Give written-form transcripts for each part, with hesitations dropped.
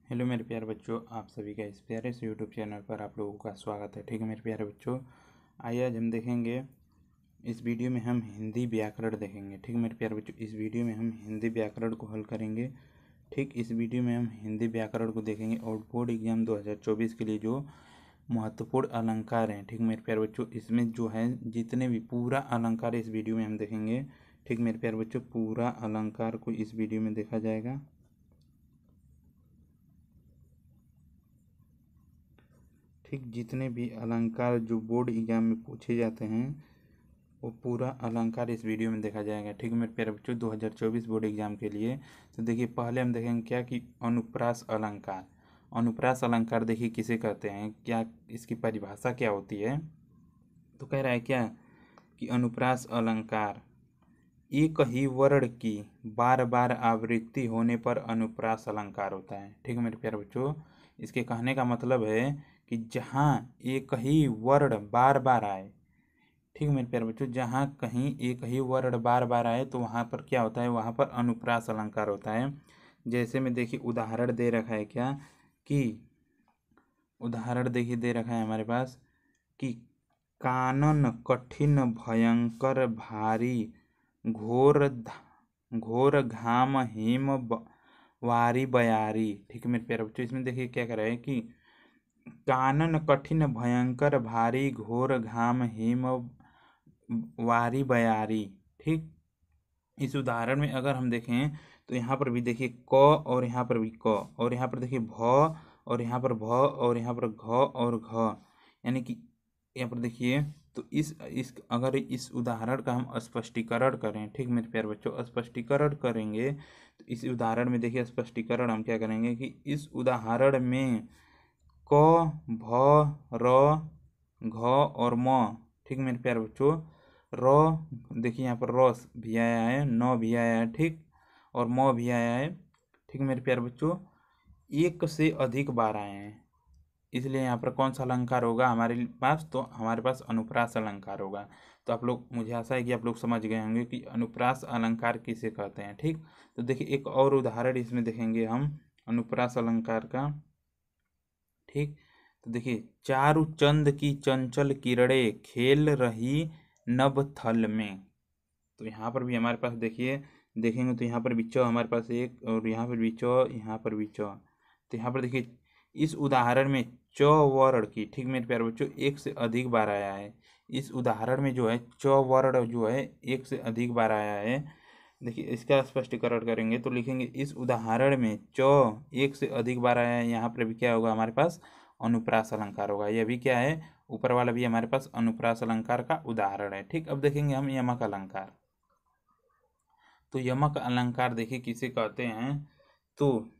Hello मेरे प्यारे बच्चों, आप सभी का इस प्यारे से यूट्यूब चैनल पर आप लोगों का स्वागत है। ठीक है मेरे प्यारे बच्चों, आइए आज हम देखेंगे इस वीडियो में हम हिंदी व्याकरण देखेंगे। ठीक है मेरे प्यारे बच्चों, इस वीडियो में हम हिंदी व्याकरण को हल करेंगे। ठीक, इस वीडियो में हम हिंदी व्याकरण को देखेंगे और बोर्ड एग्जाम 2024 के लिए जो महत्वपूर्ण अलंकार हैं, ठीक मेरे प्यारे बच्चों, इसमें जो है जितने भी पूरा अलंकार इस वीडियो में हम देखेंगे। ठीक मेरे प्यारे बच्चों, पूरा अलंकार को इस वीडियो में देखा जाएगा। ठीक, जितने भी अलंकार जो बोर्ड एग्जाम में पूछे जाते हैं वो पूरा अलंकार इस वीडियो में देखा जाएगा। ठीक है मेरे प्यारे बच्चों, 2024 बोर्ड एग्जाम के लिए तो देखिए पहले हम देखेंगे क्या कि अनुप्रास अलंकार। अनुप्रास अलंकार देखिए किसे कहते हैं, क्या इसकी परिभाषा क्या होती है। तो कह रहा है क्या कि अनुप्रास अलंकार एक ही वर्ण की बार बार आवृत्ति होने पर अनुप्रास अलंकार होता है। ठीक है मेरे प्यारे बच्चों, इसके कहने का मतलब है कि जहाँ एक ही वर्ण बार बार आए, ठीक है मेरे प्यारे बच्चों, जहाँ कहीं एक ही वर्ण बार बार आए तो वहाँ पर क्या होता है, वहाँ पर अनुप्रास अलंकार होता है। जैसे में देखिए उदाहरण दे रखा है क्या कि उदाहरण देखिए दे रखा है हमारे पास कि कानन कठिन भयंकर भारी घोर घाम हिम वारी बयारी। ठीक है मेरे प्यारे बच्चों, इसमें देखिए क्या कर रहा है कि कानन कठिन भयंकर भारी घोर घाम हिम वारी बयारी। ठीक, इस उदाहरण में अगर हम देखें तो यहाँ पर भी देखिए क और यहाँ पर भी क और यहाँ पर देखिए भ और यहाँ पर भ और यहाँ पर घ और घ, यानी कि यहाँ पर देखिए तो इस अगर इस उदाहरण का हम स्पष्टीकरण करें, ठीक मेरे प्यारे बच्चों, स्पष्टीकरण करेंगे तो इस उदाहरण में देखिए स्पष्टीकरण हम क्या करेंगे कि इस उदाहरण में क भ र घ और म, ठीक मेरे प्यारे बच्चों, र देखिए यहाँ पर र भी आया है, न भी आया है, ठीक, और म भी आया है। ठीक मेरे प्यारे बच्चों, एक से अधिक बार आए हैं, इसलिए यहाँ पर कौन सा अलंकार होगा हमारे पास, तो हमारे पास अनुप्रास अलंकार होगा। तो आप लोग, मुझे आशा है कि आप लोग समझ गए होंगे कि अनुप्रास अलंकार किसे कहते हैं। ठीक, तो देखिए एक और उदाहरण इसमें देखेंगे हम अनुप्रास अलंकार का। ठीक, तो देखिए चारु चंद की चंचल किरणें खेल रही नभ थल में। तो यहाँ पर भी हमारे पास देखिए देखेंगे तो यहाँ पर भी च हमारे पास एक, और यहाँ पर भी च, यहाँ पर भी च। तो यहाँ पर देखिए इस उदाहरण में च वर्ण की, ठीक मेरे प्यारे बच्चों, एक से अधिक बार आया है। इस उदाहरण में जो है च वर्ण जो है एक से अधिक बार आया है। देखिए इसका स्पष्टीकरण करेंगे तो लिखेंगे इस उदाहरण में च एक से अधिक बार आया है, यहाँ पर भी क्या होगा हमारे पास अनुप्रास अलंकार होगा। यह भी क्या है, ऊपर वाला भी हमारे पास अनुप्रास अलंकार का उदाहरण है। ठीक, अब देखेंगे हम यमक अलंकार। तो यमक अलंकार देखिए किसे कहते हैं, तो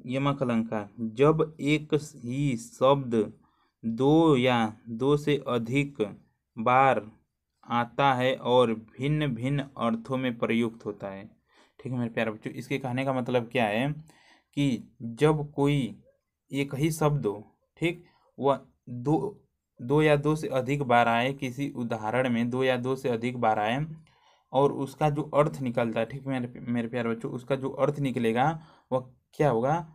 यमक अलंकार जब एक ही शब्द दो या दो से अधिक बार आता है और भिन्न भिन्न अर्थों में प्रयुक्त होता है। ठीक है मेरे प्यारे बच्चों, इसके कहने का मतलब क्या है कि जब कोई एक ही शब्द हो, ठीक, वह दो दो या दो से अधिक बार आए, किसी उदाहरण में दो या दो से अधिक बार आए और उसका जो अर्थ निकलता है, ठीक मेरे मेरे प्यारे बच्चों, उसका जो अर्थ निकलेगा वह क्या होगा,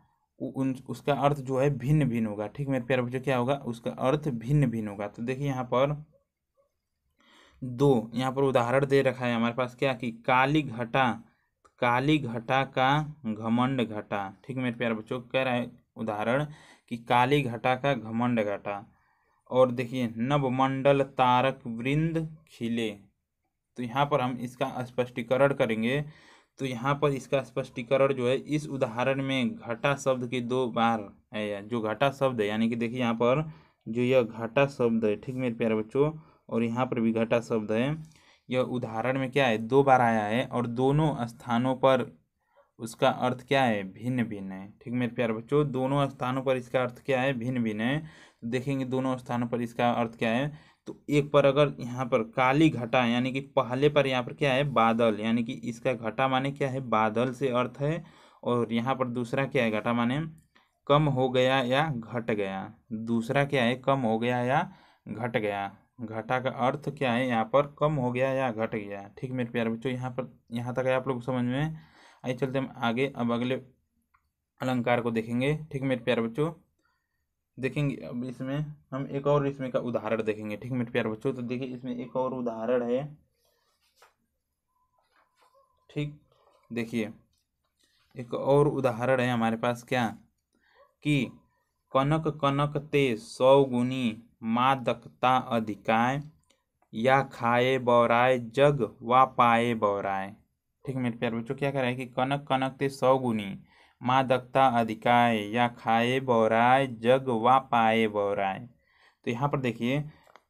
उसका अर्थ जो है भिन्न भिन्न होगा। ठीक मेरे प्यारे बच्चों, क्या होगा, उसका अर्थ भिन्न भिन्न होगा। तो देखिए यहाँ पर दो, यहाँ पर उदाहरण दे रखा है हमारे पास क्या कि काली घटा का घमंड घटा। ठीक मेरे प्यारे बच्चों, कह रहा है उदाहरण कि काली घटा का घमंड घटा। और देखिए नवमंडल तारक वृंद खिले। तो यहाँ पर हम इसका स्पष्टीकरण करेंगे तो यहाँ पर इसका स्पष्टीकरण जो है इस उदाहरण में घटा शब्द के दो बार है, या जो घटा शब्द है, यानी कि देखिए यहाँ पर जो यह घटा शब्द है, ठीक मेरे प्यारे बच्चों, और यहाँ पर भी घटा शब्द है, यह उदाहरण में क्या है दो बार आया है और दोनों स्थानों पर उसका अर्थ क्या है, भिन्न भिन्न है। ठीक मेरे प्यारे बच्चों, दोनों स्थानों पर इसका अर्थ क्या है, भिन्न भिन्न है। तो देखेंगे दोनों स्थानों पर इसका अर्थ क्या है, तो एक पर अगर यहाँ पर काली घटा, यानी कि पहले पर यहाँ पर क्या है बादल, यानी कि इसका घटा माने क्या है बादल से अर्थ है, और यहाँ पर दूसरा क्या है घटा माने कम हो गया या घट गया। दूसरा क्या है कम हो गया या घट गया। घटा का अर्थ क्या है यहाँ पर कम हो गया या घट गया। ठीक मेरे प्यारे बच्चों, यहाँ पर यहाँ तक है आप लोग समझ में। आइए चलते हम आगे अब अगले अलंकार को देखेंगे। ठीक मेरे प्यारे बच्चों, देखेंगे अब इसमें हम एक और इसमें का उदाहरण देखेंगे। ठीक मेरे प्यारे बच्चों, तो देखिए इसमें एक और उदाहरण है। ठीक, देखिए एक और उदाहरण है हमारे पास, क्या कि कनक कनक ते 100 गुनी मादकता अधिकाय, या खाए बौराय जग वा पाए बौराय। ठीक मेरे प्यारे बच्चों, क्या कह रहा है कि कनक कनक ते 100 गुनी मादकता अधिकाय, या खाए बौराय जग वा पाए बौराय। तो यहाँ पर देखिए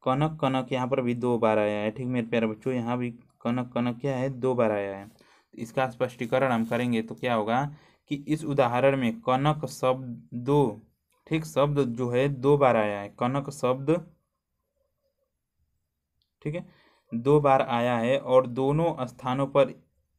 कनक कनक यहाँ पर भी 2 बार आया है। ठीक मेरे प्यारे बच्चों, यहाँ भी कनक कनक क्या है, 2 बार आया है। तो इसका स्पष्टीकरण हम करेंगे तो क्या होगा कि इस उदाहरण में कनक शब्द दो, ठीक शब्द जो है 2 बार आया है। कनक शब्द, ठीक है, 2 बार आया है और दोनों स्थानों पर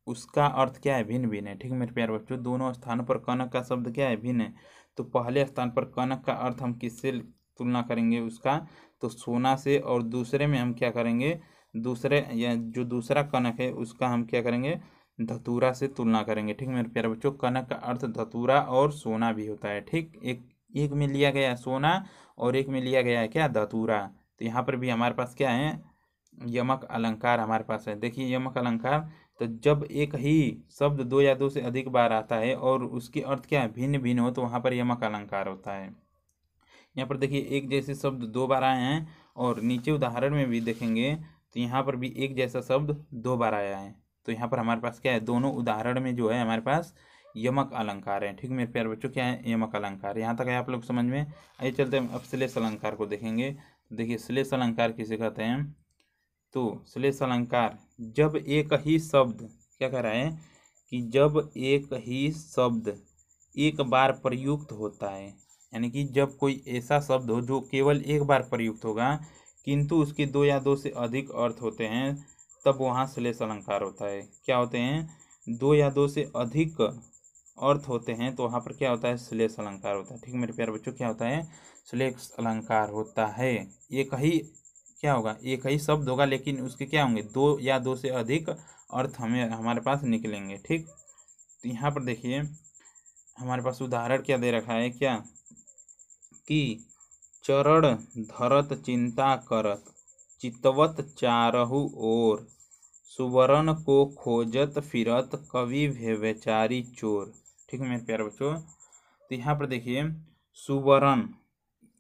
उसका अर्थ क्या है, भिन्न भिन्न है। ठीक है मेरे प्यारे बच्चों, दोनों स्थानों पर कनक का शब्द क्या है, भिन्न है। तो पहले स्थान पर कनक का अर्थ हम किससे तुलना करेंगे उसका, तो सोना से। और दूसरे में हम क्या करेंगे, दूसरे या जो दूसरा कनक है उसका हम क्या करेंगे, धतूरा से तुलना करेंगे। ठीक मेरे प्यारे बच्चों, कनक का अर्थ धतूरा और सोना भी होता है। ठीक, एक एक में लिया गया है सोना और एक में लिया गया है क्या, धतूरा। तो यहाँ पर भी हमारे पास क्या है, यमक अलंकार हमारे पास है। देखिए यमक अलंकार, तो जब एक ही शब्द 2 या 2 से अधिक बार आता है और उसके अर्थ क्या है, भिन्न भिन्न हो, तो वहाँ पर यमक अलंकार होता है। यहाँ पर देखिए एक जैसे शब्द 2 बार आए हैं और नीचे उदाहरण में भी देखेंगे तो यहाँ पर भी एक जैसा शब्द 2 बार आया है। तो यहाँ पर हमारे पास क्या है, दोनों उदाहरण में जो है हमारे पास यमक अलंकार है। ठीक मेरे प्यारे बच्चों, क्या है, यमक अलंकार। यहाँ तक है आप लोग समझ में। आइए चलते हैं अब श्लेष अलंकार को देखेंगे। देखिए श्लेष अलंकार किसे कहते हैं, तो श्लेष अलंकार जब एक ही शब्द, क्या कह रहा है कि जब एक ही शब्द एक बार प्रयुक्त होता है, यानी कि जब कोई ऐसा शब्द हो जो केवल एक बार प्रयुक्त होगा किंतु उसके 2 या 2 से अधिक अर्थ होते हैं, तब वहाँ श्लेष अलंकार होता है। क्या होते हैं, 2 या 2 से अधिक अर्थ होते हैं तो वहाँ पर क्या होता है, श्लेष अलंकार होता है। ठीक मेरे प्यारे बच्चों, क्या होता है, श्लेष अलंकार होता है। एक ही क्या होगा, एक ही शब्द होगा लेकिन उसके क्या होंगे, 2 या 2 से अधिक अर्थ हमें हमारे पास निकलेंगे। ठीक, तो यहाँ पर देखिए हमारे पास उदाहरण क्या दे रखा है, क्या कि चरण धरत चिंता करत, चितवत चारहु ओर, सुवर्ण को खोजत फिरत कवि व्यभिचारी चोर। ठीक है मेरे प्यारे बच्चों, तो यहाँ पर देखिए सुवर्ण,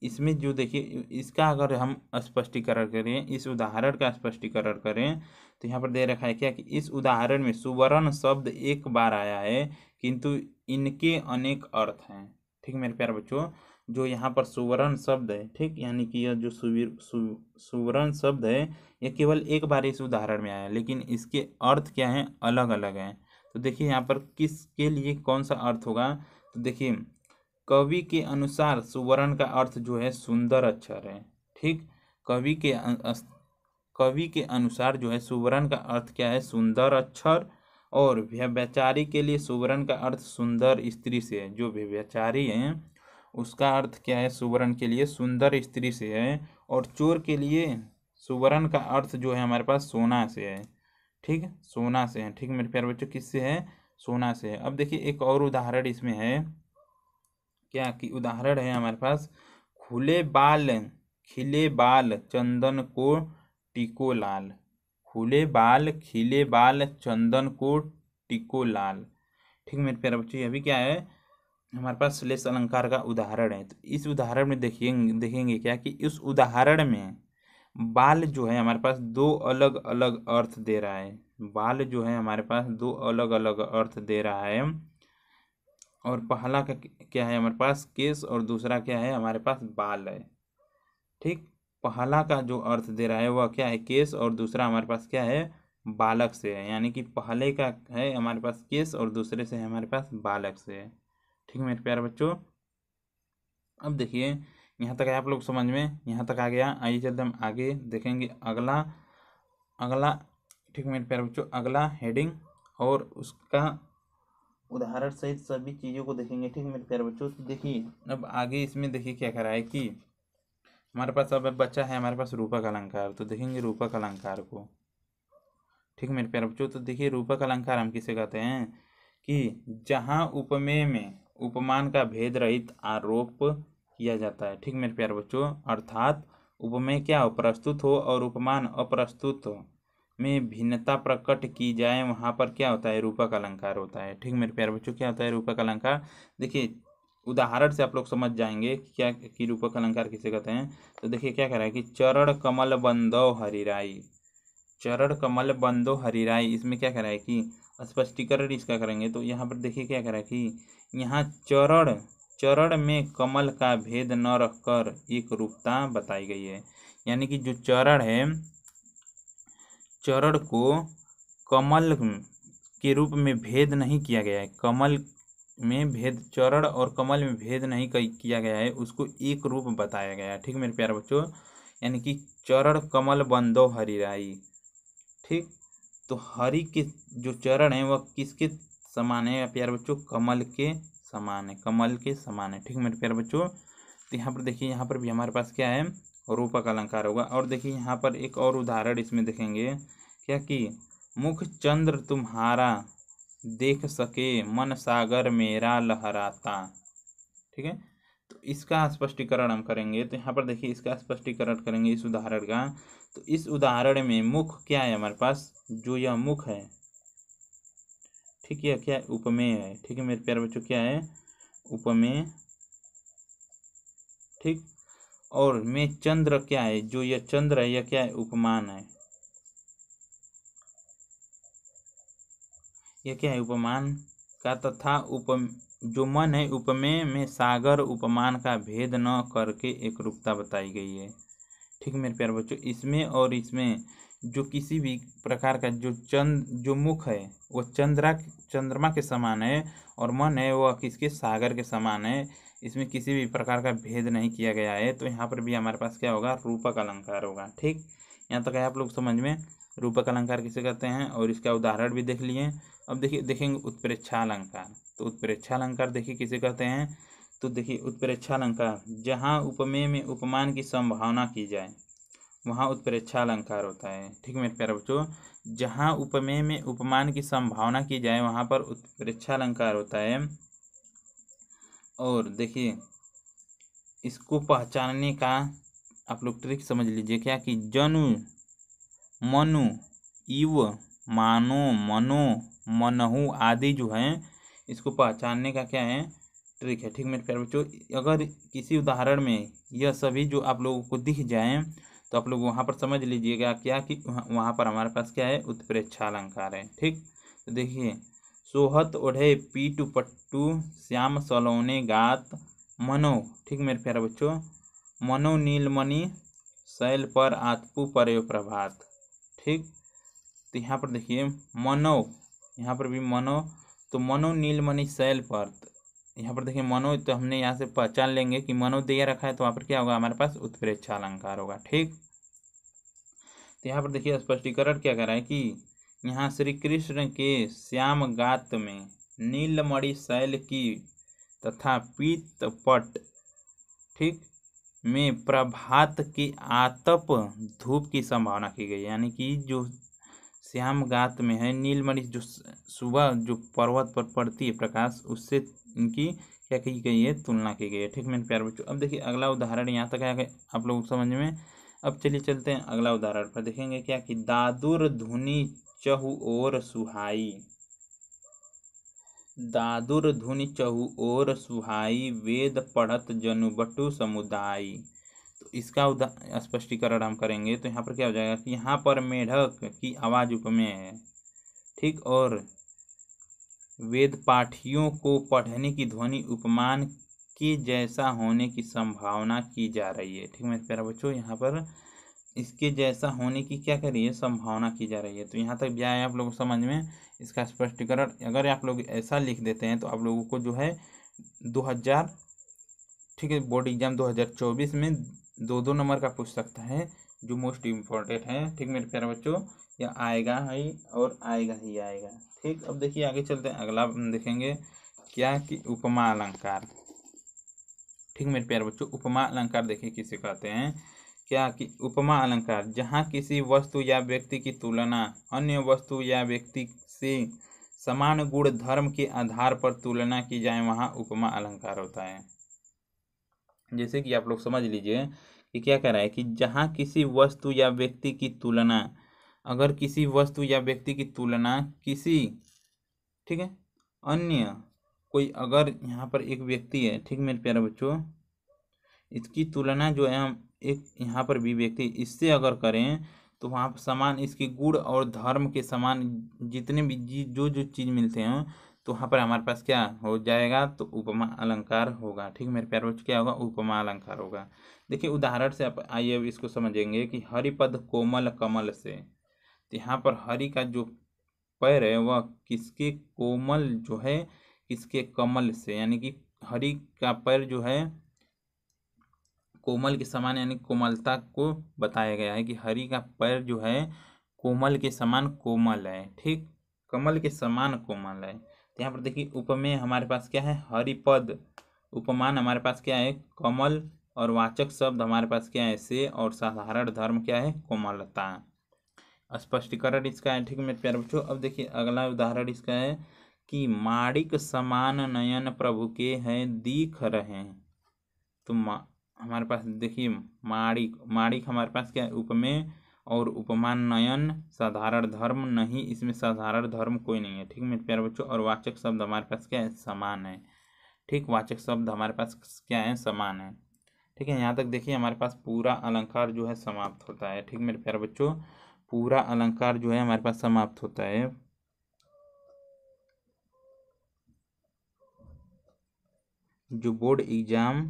इसमें जो देखिए इसका अगर हम स्पष्टीकरण करें, इस उदाहरण का स्पष्टीकरण करें तो यहाँ पर दे रखा है क्या कि इस उदाहरण में सुवर्ण शब्द एक बार आया है किंतु इनके अनेक अर्थ हैं। ठीक मेरे प्यारे बच्चों, जो यहाँ पर सुवर्ण शब्द है, ठीक, यानी कि यह जो सुवर्ण शब्द है यह केवल एक बार इस उदाहरण में आया है लेकिन इसके अर्थ क्या हैं, अलग अलग हैं। तो देखिए यहाँ पर किसके लिए कौन सा अर्थ होगा, तो देखिए कवि के अनुसार सुवर्ण का अर्थ जो है सुंदर अक्षर है। ठीक, कवि के अनुसार जो है सुवर्ण का अर्थ क्या है, सुंदर अक्षर। और व्यभिचारी के लिए सुवर्ण का अर्थ सुंदर स्त्री से है। जो व्यभिचारी है उसका अर्थ क्या है, सुवर्ण के लिए सुंदर स्त्री से है। और चोर के लिए सुवर्ण का अर्थ जो है हमारे पास सोना से है। ठीक, सोना से है। ठीक मेरे प्यारे बच्चों, किससे है, सोना से है। अब देखिए एक और उदाहरण इसमें है, क्या कि उदाहरण है हमारे पास, खुले बाल खिले बाल चंदन को टिको लाल। खुले बाल खिले बाल चंदन को टिको लाल। ठीक मेरे प्यारे बच्चों, यह भी क्या है, हमारे पास श्लेष अलंकार का उदाहरण है। तो इस उदाहरण में देखेंगे क्या कि इस उदाहरण में बाल जो है हमारे पास 2 अलग अलग अर्थ दे रहा है। बाल जो है हमारे पास 2 अलग अलग अर्थ दे रहा है। और पहला का क्या है हमारे पास, केस, और दूसरा क्या है हमारे पास, बाल है। ठीक, पहला का जो अर्थ दे रहा है वह क्या है, केस, और दूसरा हमारे पास क्या है, बालक से है। यानी कि पहले का है हमारे पास केस और दूसरे से है हमारे पास बालक से है। ठीक है मेरे प्यारे बच्चों, अब देखिए यहाँ तक है आप लोग समझ में, यहाँ तक आ गया। आइए चलते हम आगे देखेंगे अगला अगला। ठीक है मेरे प्यारे बच्चों, अगला हेडिंग और उसका उदाहरण सहित सभी चीज़ों को देखेंगे। ठीक है मेरे प्यारे बच्चों, तो देखिए अब आगे इसमें देखिए क्या करा है कि हमारे पास अब बच्चा है हमारे पास रूपक अलंकार। तो देखेंगे रूपक अलंकार को। ठीक है मेरे प्यारे बच्चों, तो देखिए रूपक अलंकार हम किसे कहते हैं कि जहाँ उपमेय में उपमान का भेद रहित आरोप किया जाता है। ठीक मेरे प्यारे बच्चों, अर्थात उपमेय क्या हो, प्रस्तुत हो, और उपमान अप्रस्तुत हो में भिन्नता प्रकट की जाए, वहाँ पर क्या होता है, रूपक अलंकार होता है। ठीक मेरे प्यारे बच्चों, क्या होता है रूपक अलंकार। देखिए उदाहरण से आप लोग समझ जाएंगे क्या कि रूपक अलंकार किसे कहते हैं। तो देखिए क्या कह रहा है कि चरण कमल बंदो हरिराई, चरण कमल बंदो हरिराई, इसमें क्या कह रहा है कि स्पष्टीकरण इसका करेंगे। तो यहाँ पर देखिए क्या कह रहा है कि यहाँ चरण चरण में कमल का भेद न रखकर एक रूपता बताई गई है। यानी कि जो चरण है, चरण को कमल के रूप में भेद नहीं किया गया है, कमल में भेद, चरण और कमल में भेद नहीं किया गया है, उसको एक रूप बताया गया है। ठीक मेरे प्यारे बच्चों, यानी कि चरण कमल बंदो हरिराई। ठीक, तो हरि के जो चरण है वह किसके समान है प्यारे बच्चों, कमल के समान है, कमल के समान है। ठीक मेरे प्यारे बच्चों, तो यहाँ पर देखिए, यहाँ पर भी हमारे पास क्या है, रूपक अलंकार होगा। और देखिए यहाँ पर एक और उदाहरण इसमें देखेंगे क्या कि मुख चंद्र तुम्हारा देख सके, मन सागर मेरा लहराता। ठीक है, तो इसका स्पष्टीकरण हम करेंगे। तो यहाँ पर देखिए इसका स्पष्टीकरण करेंगे इस उदाहरण का। तो इस उदाहरण में मुख क्या है हमारे पास, जो यह मुख है, ठीक है, क्या है, उपमेय है। ठीक है मेरे प्यारे बच्चों, क्या है, उपमेय। ठीक, और में चंद्र क्या है, जो यह चंद्र है, यह क्या है, उपमान है। यह क्या है, उपमान का। तथा जो मन है, उपमेय में सागर उपमान का भेद न करके एक रूपता बताई गई है। ठीक मेरे प्यारे बच्चों, इसमें और इसमें जो किसी भी प्रकार का जो मुख है वह चंद्रमा के समान है, और मन है वह किसके, सागर के समान है। इसमें किसी भी प्रकार का भेद नहीं किया गया है। तो यहाँ पर भी हमारे पास क्या होगा, रूपक अलंकार होगा। ठीक, यहाँ तक है आप लोग समझ में, रूपक अलंकार किसे कहते हैं, और इसका उदाहरण भी देख लिए। अब देखिए देखेंगे उत्प्रेक्षा अलंकार। तो उत्प्रेक्षा अलंकार देखिए किसे कहते हैं। तो देखिए उत्प्रेक्षा अलंकार, जहाँ उपमेय में उपमान की संभावना की जाए वहाँ उत्प्रेक्षा अलंकार होता है। ठीक मेरे प्यारे बच्चों, जहाँ उपमेय में उपमान की संभावना की जाए वहाँ पर उत्प्रेक्षा अलंकार होता है। और देखिए इसको पहचानने का आप लोग ट्रिक समझ लीजिए, क्या कि जनु, मनु, इव, मानो, मनो, मनहु आदि जो हैं, इसको पहचानने का क्या है, ट्रिक है। ठीक मेरे प्यारे बच्चों, अगर किसी उदाहरण में यह सभी जो आप लोगों को दिख जाए तो आप लोग वहाँ पर समझ लीजिएगा क्या कि वहाँ पर हमारे पास क्या है, उत्प्रेक्षा अलंकार है। ठीक, तो देखिए सोहत ओढ़े पीटू पट्टू श्याम सलोने गात मनो। ठीक मेरे प्यारे बच्चों, मनो नीलमणि शैल पर आतपु परे प्रभात। ठीक, तो यहाँ पर देखिए मनो, यहाँ पर भी मनो, तो मनो नीलमणि शैल पर, यहाँ पर देखिए मनो, तो हमने यहाँ से पहचान लेंगे कि मनो दिया रखा है, तो वहाँ पर क्या होगा, हमारे पास उत्प्रेक्षा अलंकार होगा। ठीक, तो यहाँ पर देखिए स्पष्टीकरण क्या कर रहा है कि यहाँ श्री कृष्ण के श्याम गात में नीलमणि शैल की तथा पीत पट, ठीक, में प्रभात की आतप धूप की संभावना की गई। यानी कि जो श्याम गात में है नीलमणि, जो सुबह जो पर्वत पर पड़ती है प्रकाश, उससे इनकी क्या की गई है, तुलना की गई है। ठीक मेरे प्यारे बच्चों, अब देखिए अगला उदाहरण यहाँ तक है आप लोग समझ में। अब चलिए चलते हैं अगला उदाहरण पर, देखेंगे क्या कि दादुर धुनि चहु ओर सुहाई, दादुर धुनि चहु ओर सुहाई, वेद पढ़त जनु बटु समुदाय। तो इसका स्पष्टीकरण हम करेंगे। तो यहाँ पर क्या हो जाएगा कि यहाँ पर मेढक की आवाज उपमेय है। ठीक, और वेद पाठियों को पढ़ने की ध्वनि उपमान के जैसा होने की संभावना की जा रही है। ठीक मेरे प्यारे बच्चों, यहाँ पर इसके जैसा होने की क्या कर रही है, संभावना की जा रही है। तो यहाँ तक भी आया आप लोगों को समझ में। इसका स्पष्टीकरण अगर आप लोग ऐसा लिख देते हैं तो आप लोगों को जो है 2000, ठीक है, बोर्ड एग्जाम 2024 में 2-2 नंबर का पूछ सकता है, जो मोस्ट इम्पोर्टेंट है। ठीक मेरे प्यारे बच्चों, यह आएगा ही और आएगा ही आएगा। ठीक, अब देखिए आगे चलते हैं, अगला देखेंगे क्या कि उपमा अलंकार। ठीक मेरे प्यारे बच्चों, उपमा अलंकार देखिए किसे कहते हैं। क्या कि उपमा अलंकार, जहाँ किसी वस्तु या व्यक्ति की तुलना अन्य वस्तु या व्यक्ति से समान गुण धर्म के आधार पर तुलना की जाए वहाँ उपमा अलंकार होता है। जैसे कि आप लोग समझ लीजिए कि क्या कह रहा है कि जहाँ किसी वस्तु या व्यक्ति की तुलना, अगर किसी वस्तु या व्यक्ति की तुलना किसी, ठीक है, अन्य कोई, अगर यहाँ पर एक व्यक्ति है, ठीक मेरे प्यारे बच्चों, इसकी तुलना जो है हम एक यहाँ पर भी व्यक्ति इससे अगर करें तो वहाँ पर समान इसके गुण और धर्म के समान जितने भी जो जो चीज़ मिलते हैं तो वहाँ पर हमारे पास क्या हो जाएगा, तो उपमा अलंकार होगा। ठीक मेरे प्यारे बच्चों, क्या होगा, उपमा अलंकार होगा। देखिए उदाहरण से आप आइए अब इसको समझेंगे कि हरिपद कोमल कमल से। तो यहाँ पर हरि का जो पैर है वह किसके कोमल जो है, किसके कमल से, यानी कि हरि का पैर जो है कोमल के समान, यानी कोमलता को बताया गया है कि हरि का पैर जो है कोमल के समान कोमल है। ठीक, कमल के समान कोमल है। तो यहाँ पर देखिए उपमेय हमारे पास क्या है, हरिपद, उपमान हमारे पास क्या है, कमल, और वाचक शब्द हमारे पास क्या है, से, और साधारण धर्म क्या है, कोमलता। स्पष्टीकरण इसका है। ठीक मेरे प्यारे बच्चों, अब देखिए अगला उदाहरण इसका है कि माणिक समान नयन प्रभु के हैं दिख रहे हैं। तो हमारे पास देखिए माणिक, माणिक हमारे पास क्या है, उपमेय, और उपमान नयन, साधारण धर्म नहीं, इसमें साधारण धर्म कोई नहीं है। ठीक मेरे प्यारे बच्चों, और वाचक शब्द हमारे पास क्या है, समान है। ठीक, वाचक शब्द हमारे पास क्या है, समान है। ठीक है, यहाँ तक देखिए हमारे पास पूरा अलंकार जो है समाप्त होता है। ठीक मेरे प्यारे बच्चों, पूरा अलंकार जो है हमारे पास समाप्त होता है। जो बोर्ड एग्जाम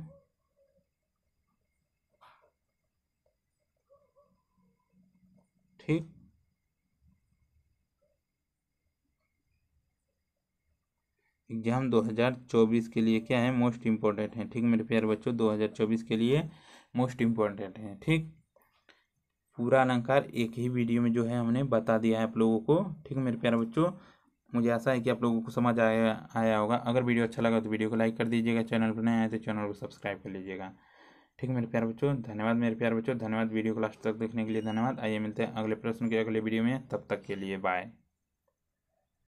ठीक एग्जाम 2024 के लिए क्या है, मोस्ट इम्पोर्टेंट है। ठीक मेरे प्यारे बच्चों, 2024 के लिए मोस्ट इम्पोर्टेंट है। ठीक, पूरा अलंकार एक ही वीडियो में जो है हमने बता दिया है आप लोगों को। ठीक मेरे प्यारे बच्चों, मुझे आशा है कि आप लोगों को समझ आया होगा। अगर वीडियो अच्छा लगा तो वीडियो को लाइक कर दीजिएगा, चैनल पर नए आए तो चैनल को सब्सक्राइब कर लीजिएगा। ठीक मेरे प्यारे बच्चों, धन्यवाद मेरे प्यारे बच्चों, धन्यवाद वीडियो को लास्ट तक देखने के लिए, धन्यवाद। आइए मिलते हैं अगले प्रश्न के अगले वीडियो में, तब तक के लिए बाय।